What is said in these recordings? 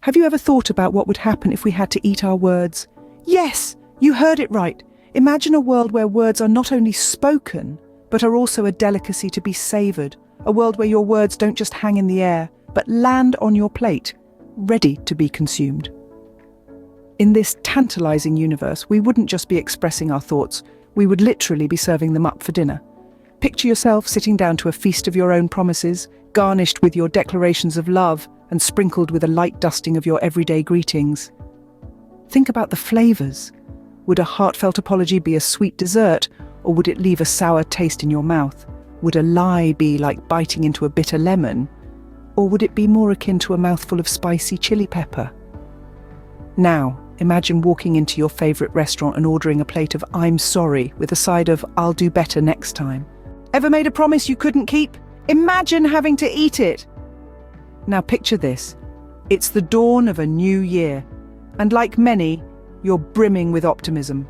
Have you ever thought about what would happen if we had to eat our words? Yes, you heard it right. Imagine a world where words are not only spoken, but are also a delicacy to be savoured. A world where your words don't just hang in the air, but land on your plate, ready to be consumed. In this tantalising universe, we wouldn't just be expressing our thoughts, we would literally be serving them up for dinner. Picture yourself sitting down to a feast of your own promises, garnished with your declarations of love and sprinkled with a light dusting of your everyday greetings. Think about the flavours. Would a heartfelt apology be a sweet dessert, or would it leave a sour taste in your mouth? Would a lie be like biting into a bitter lemon, or would it be more akin to a mouthful of spicy chili pepper? Now, imagine walking into your favourite restaurant and ordering a plate of "I'm sorry" with a side of "I'll do better next time." Ever made a promise you couldn't keep? Imagine having to eat it! Now picture this. It's the dawn of a new year, and like many, you're brimming with optimism.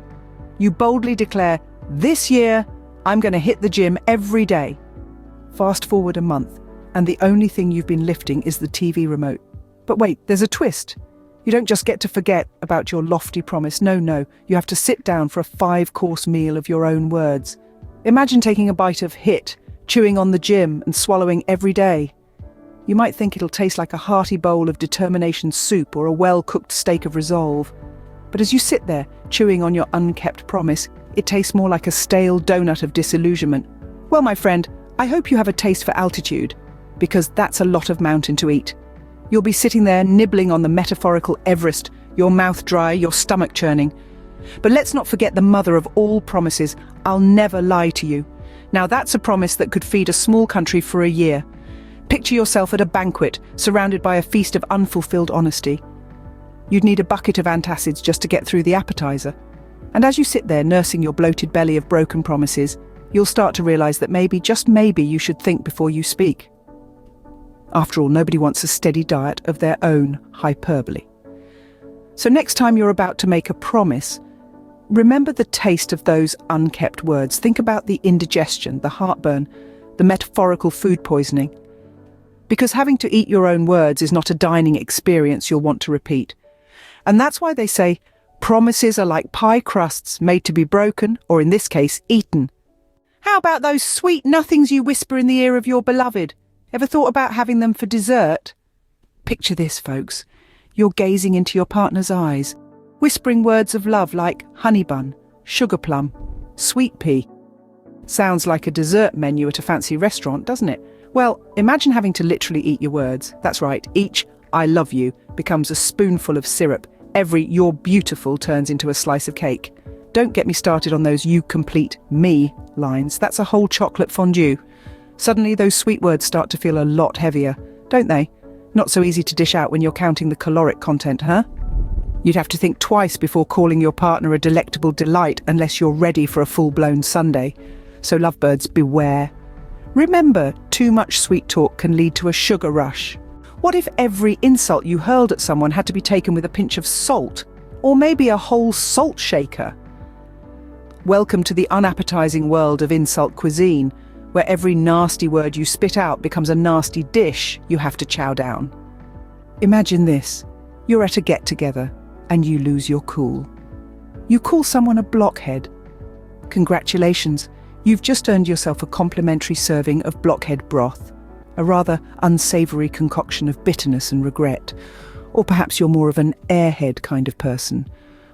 You boldly declare, "This year, I'm going to hit the gym every day." Fast forward a month, and the only thing you've been lifting is the TV remote. But wait, there's a twist. You don't just get to forget about your lofty promise. No, you have to sit down for a 5-course meal of your own words. Imagine taking a bite of HIT, chewing on the gym and swallowing every day. You might think it'll taste like a hearty bowl of determination soup or a well-cooked steak of resolve. But as you sit there, chewing on your unkept promise, it tastes more like a stale donut of disillusionment. Well, my friend, I hope you have a taste for altitude, because that's a lot of mountain to eat. You'll be sitting there nibbling on the metaphorical Everest, your mouth dry, your stomach churning. But let's not forget the mother of all promises, "I'll never lie to you." Now that's a promise that could feed a small country for a year. Picture yourself at a banquet, surrounded by a feast of unfulfilled honesty. You'd need a bucket of antacids just to get through the appetizer. And as you sit there nursing your bloated belly of broken promises, you'll start to realise that maybe, just maybe, you should think before you speak. After all, nobody wants a steady diet of their own hyperbole. So next time you're about to make a promise, remember the taste of those unkept words. Think about the indigestion, the heartburn, the metaphorical food poisoning. Because having to eat your own words is not a dining experience you'll want to repeat. And that's why they say, promises are like pie crusts made to be broken, or in this case, eaten. How about those sweet nothings you whisper in the ear of your beloved? Ever thought about having them for dessert? Picture this, folks. You're gazing into your partner's eyes, whispering words of love like honey bun, sugar plum, sweet pea. Sounds like a dessert menu at a fancy restaurant, doesn't it? Well, imagine having to literally eat your words. That's right, each "I love you" becomes a spoonful of syrup. Every "you're beautiful" turns into a slice of cake. Don't get me started on those "you complete me" lines. That's a whole chocolate fondue. Suddenly those sweet words start to feel a lot heavier, don't they? Not so easy to dish out when you're counting the caloric content, huh? You'd have to think twice before calling your partner a delectable delight unless you're ready for a full-blown sundae. So lovebirds, beware. Remember, too much sweet talk can lead to a sugar rush. What if every insult you hurled at someone had to be taken with a pinch of salt? Or maybe a whole salt shaker? Welcome to the unappetizing world of insult cuisine, where every nasty word you spit out becomes a nasty dish you have to chow down. Imagine this. You're at a get-together and you lose your cool. You call someone a blockhead. Congratulations, you've just earned yourself a complimentary serving of blockhead broth, a rather unsavoury concoction of bitterness and regret. Or perhaps you're more of an airhead kind of person.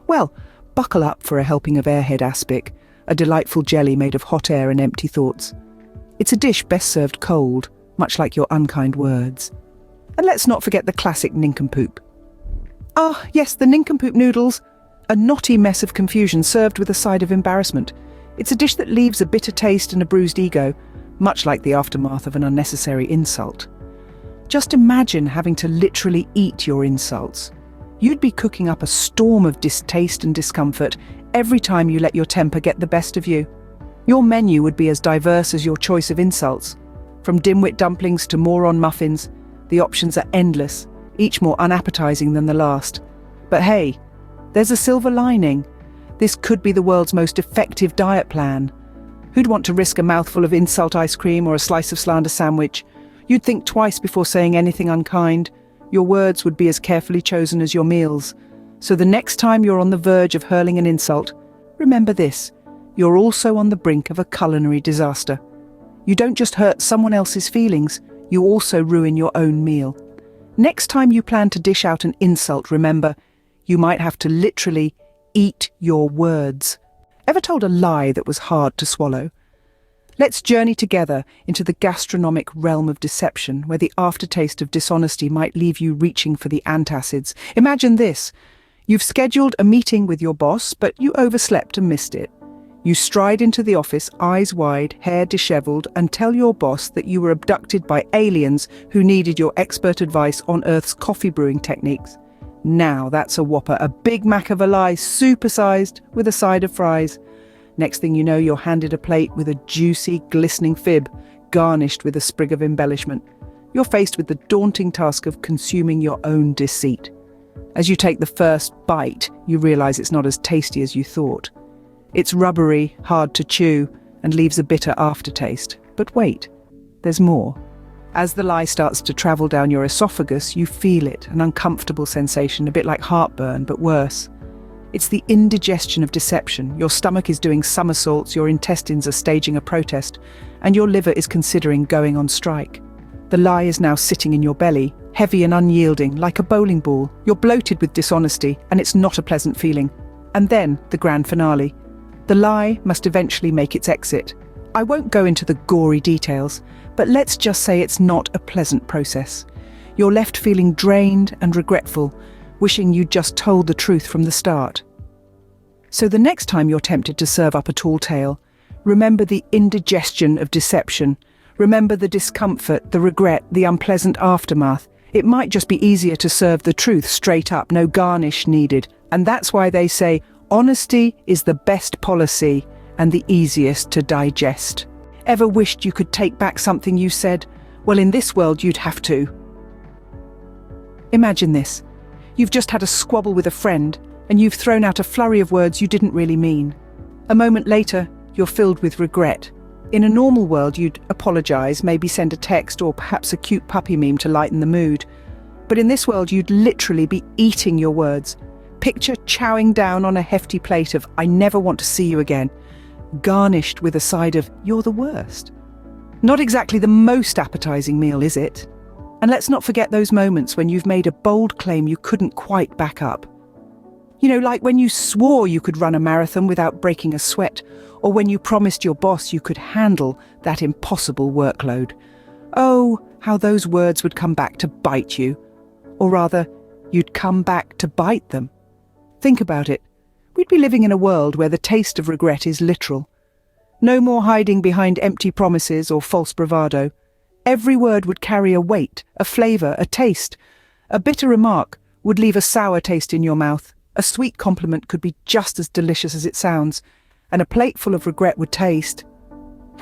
Well, buckle up for a helping of airhead aspic, a delightful jelly made of hot air and empty thoughts. It's a dish best served cold, much like your unkind words. And let's not forget the classic nincompoop. Ah, yes, the nincompoop noodles, a knotty mess of confusion served with a side of embarrassment. It's a dish that leaves a bitter taste and a bruised ego, much like the aftermath of an unnecessary insult. Just imagine having to literally eat your insults. You'd be cooking up a storm of distaste and discomfort every time you let your temper get the best of you. Your menu would be as diverse as your choice of insults. From dimwit dumplings to moron muffins, the options are endless, each more unappetizing than the last. But hey, there's a silver lining. This could be the world's most effective diet plan. Who'd want to risk a mouthful of insult ice cream or a slice of slander sandwich? You'd think twice before saying anything unkind. Your words would be as carefully chosen as your meals. So the next time you're on the verge of hurling an insult, remember this: you're also on the brink of a culinary disaster. You don't just hurt someone else's feelings, you also ruin your own meal. Next time you plan to dish out an insult, remember, you might have to literally eat your words. Ever told a lie that was hard to swallow? Let's journey together into the gastronomic realm of deception, where the aftertaste of dishonesty might leave you reaching for the antacids. Imagine this: you've scheduled a meeting with your boss, but you overslept and missed it. You stride into the office, eyes wide, hair disheveled, and tell your boss that you were abducted by aliens who needed your expert advice on Earth's coffee brewing techniques. Now that's a whopper, a Big Mac of a lie, supersized with a side of fries. Next thing you know, you're handed a plate with a juicy, glistening fib, garnished with a sprig of embellishment. You're faced with the daunting task of consuming your own deceit. As you take the first bite, you realize it's not as tasty as you thought. It's rubbery, hard to chew, and leaves a bitter aftertaste. But wait, there's more. As the lie starts to travel down your esophagus, you feel it, an uncomfortable sensation, a bit like heartburn, but worse. It's the indigestion of deception. Your stomach is doing somersaults, your intestines are staging a protest, and your liver is considering going on strike. The lie is now sitting in your belly, heavy and unyielding, like a bowling ball. You're bloated with dishonesty, and it's not a pleasant feeling. And then, the grand finale. The lie must eventually make its exit. I won't go into the gory details, but let's just say it's not a pleasant process. You're left feeling drained and regretful, wishing you'd just told the truth from the start. So the next time you're tempted to serve up a tall tale, remember the indigestion of deception. Remember the discomfort, the regret, the unpleasant aftermath. It might just be easier to serve the truth straight up, no garnish needed. And that's why they say, honesty is the best policy and the easiest to digest. Ever wished you could take back something you said? Well, in this world, you'd have to. Imagine this. You've just had a squabble with a friend, and you've thrown out a flurry of words you didn't really mean. A moment later, you're filled with regret. In a normal world, you'd apologize, maybe send a text or perhaps a cute puppy meme to lighten the mood. But in this world, you'd literally be eating your words. Picture chowing down on a hefty plate of "I never want to see you again," garnished with a side of "you're the worst." Not exactly the most appetizing meal, is it? And let's not forget those moments when you've made a bold claim you couldn't quite back up. You know, like when you swore you could run a marathon without breaking a sweat, or when you promised your boss you could handle that impossible workload. Oh, how those words would come back to bite you. Or rather, you'd come back to bite them. Think about it. We'd be living in a world where the taste of regret is literal. No more hiding behind empty promises or false bravado. Every word would carry a weight, a flavour, a taste. A bitter remark would leave a sour taste in your mouth. A sweet compliment could be just as delicious as it sounds. And a plate full of regret would taste,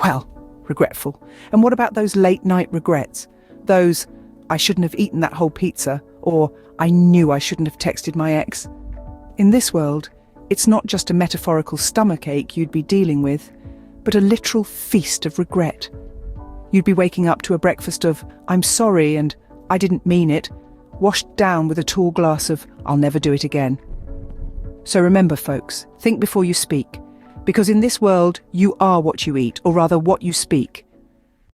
well, regretful. And what about those late-night regrets? Those, "I shouldn't have eaten that whole pizza," or "I knew I shouldn't have texted my ex." In this world, it's not just a metaphorical stomachache you'd be dealing with, but a literal feast of regret. You'd be waking up to a breakfast of "I'm sorry" and "I didn't mean it," washed down with a tall glass of "I'll never do it again." So remember, folks, think before you speak, because in this world, you are what you eat, or rather what you speak.